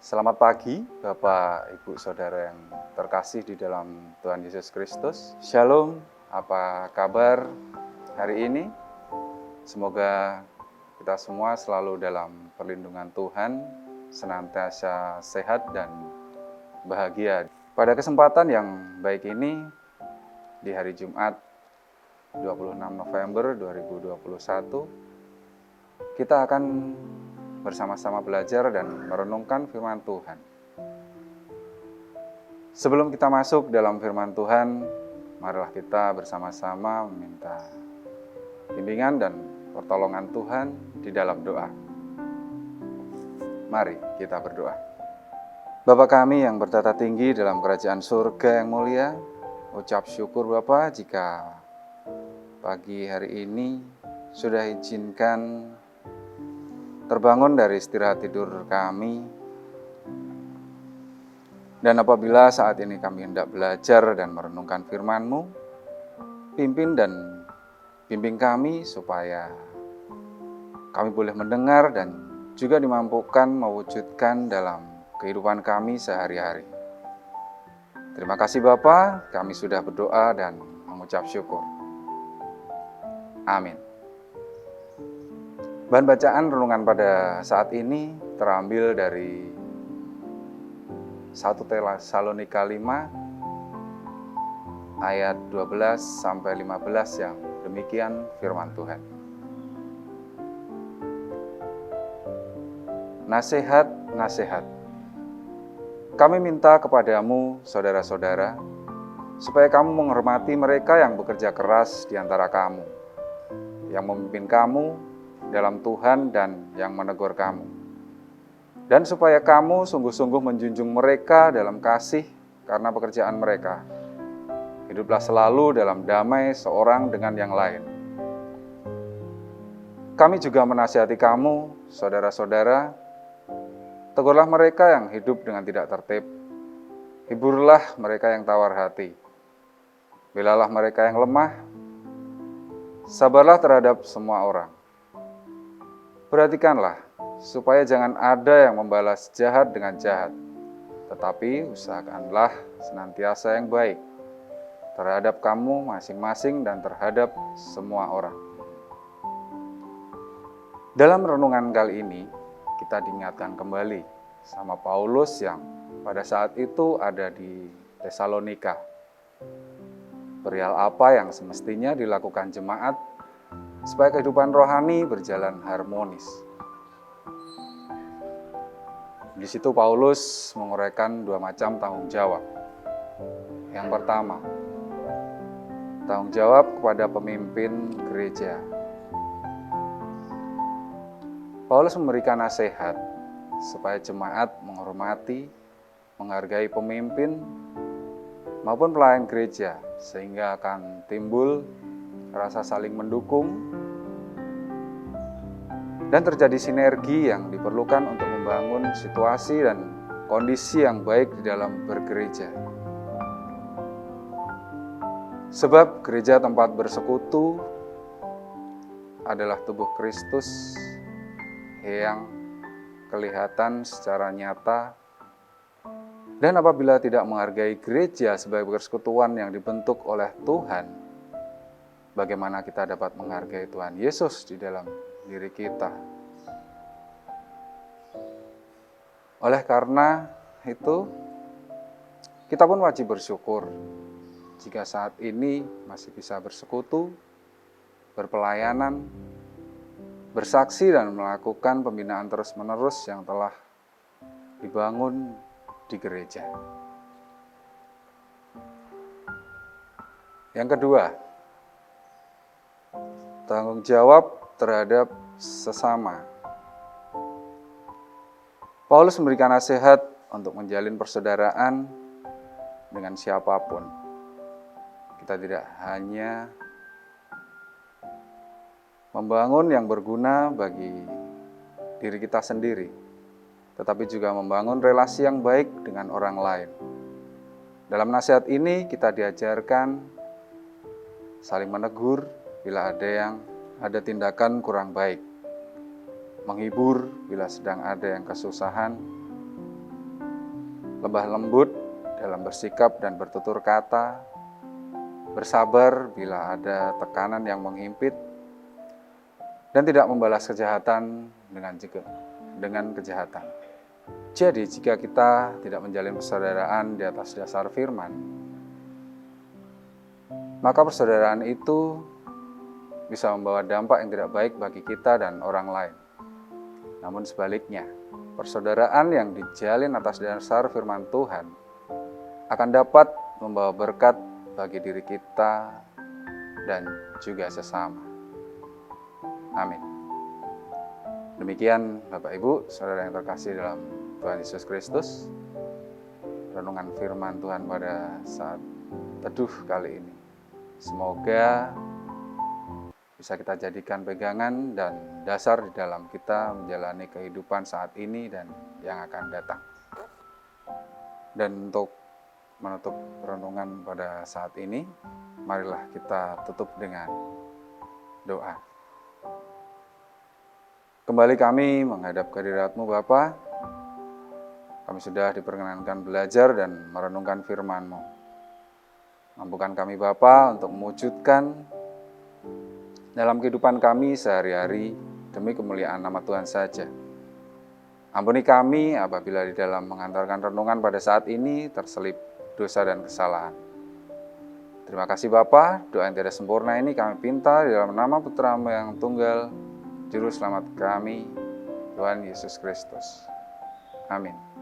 Selamat pagi, Bapak, Ibu, Saudara yang terkasih di dalam Tuhan Yesus Kristus. Shalom, apa kabar hari ini? Semoga kita semua selalu dalam perlindungan Tuhan, senantiasa sehat dan bahagia. Pada kesempatan yang baik ini, di hari Jumat 26 November 2021, kita akan bersama-sama belajar dan merenungkan firman Tuhan. Sebelum kita masuk dalam firman Tuhan, marilah kita bersama-sama meminta bimbingan dan pertolongan Tuhan di dalam doa. Mari kita berdoa. Bapa kami yang bertata tinggi dalam kerajaan surga yang mulia, ucap syukur Bapa jika pagi hari ini sudah izinkan terbangun dari istirahat tidur kami. Dan apabila saat ini kami hendak belajar dan merenungkan firman-Mu, pimpin dan bimbing kami supaya kami boleh mendengar dan juga dimampukan mewujudkan dalam kehidupan kami sehari-hari. Terima kasih Bapa, kami sudah berdoa dan mengucap syukur. Amin. Bahan bacaan renungan pada saat ini terambil dari 1 Tesalonika 5 ayat 12 sampai 15 yang demikian firman Tuhan. Nasihat. Kami minta kepadamu, saudara-saudara, supaya kamu menghormati mereka yang bekerja keras di antara kamu, yang memimpin kamu dalam Tuhan dan yang menegur kamu. Dan supaya kamu sungguh-sungguh menjunjung mereka dalam kasih karena pekerjaan mereka. Hiduplah selalu dalam damai seorang dengan yang lain. Kami juga menasihati kamu, saudara-saudara, tegurlah mereka yang hidup dengan tidak tertib. Hiburlah mereka yang tawar hati. Belalah mereka yang lemah. Sabarlah terhadap semua orang. Perhatikanlah, supaya jangan ada yang membalas jahat dengan jahat, tetapi usahakanlah senantiasa yang baik terhadap kamu masing-masing dan terhadap semua orang. Dalam renungan kali ini, kita diingatkan kembali sama Paulus yang pada saat itu ada di Tesalonika. Perihal apa yang semestinya dilakukan jemaat supaya kehidupan rohani berjalan harmonis. Di situ Paulus menguraikan dua macam tanggung jawab. Yang pertama, tanggung jawab kepada pemimpin gereja. Paulus memberikan nasihat supaya jemaat menghormati, menghargai pemimpin maupun pelayan gereja, sehingga akan timbul rasa saling mendukung dan terjadi sinergi yang diperlukan untuk membangun situasi dan kondisi yang baik di dalam bergereja. Sebab gereja tempat bersekutu adalah tubuh Kristus yang kelihatan secara nyata. Dan apabila tidak menghargai gereja sebagai persekutuan yang dibentuk oleh Tuhan, bagaimana kita dapat menghargai Tuhan Yesus di dalam diri kita? Oleh karena itu, kita pun wajib bersyukur jika saat ini masih bisa bersekutu, berpelayanan, bersaksi dan melakukan pembinaan terus-menerus yang telah dibangun di gereja. Yang kedua, tanggung jawab terhadap sesama. Paulus memberikan nasihat untuk menjalin persaudaraan dengan siapapun. Kita tidak hanya membangun yang berguna bagi diri kita sendiri, tetapi juga membangun relasi yang baik dengan orang lain. Dalam nasihat ini kita diajarkan saling menegur bila ada tindakan kurang baik, menghibur bila sedang ada yang kesusahan, lemah lembut dalam bersikap dan bertutur kata, bersabar bila ada tekanan yang menghimpit, dan tidak membalas kejahatan dengan kejahatan. Jadi jika kita tidak menjalin persaudaraan di atas dasar firman, maka persaudaraan itu bisa membawa dampak yang tidak baik bagi kita dan orang lain. Namun sebaliknya, persaudaraan yang dijalin atas dasar firman Tuhan akan dapat membawa berkat bagi diri kita dan juga sesama. Amin. Demikian Bapak Ibu, saudara yang terkasih dalam Tuhan Yesus Kristus, renungan firman Tuhan pada saat teduh kali ini. Semoga bisa kita jadikan pegangan dan dasar di dalam kita menjalani kehidupan saat ini dan yang akan datang. Dan untuk menutup renungan pada saat ini, marilah kita tutup dengan doa. Kembali kami menghadap kehadirat-Mu Bapa. Kami sudah diperkenankan belajar dan merenungkan firman-Mu. Mampukan kami Bapa untuk mewujudkan dalam kehidupan kami sehari-hari demi kemuliaan nama Tuhan saja. Ampuni kami apabila di dalam mengantarkan renungan pada saat ini terselip dosa dan kesalahan. Terima kasih Bapa, doa yang tidak sempurna ini kami pinta di dalam nama Putra-Mu yang tunggal, Juru Selamat kami, Tuhan Yesus Kristus. Amin.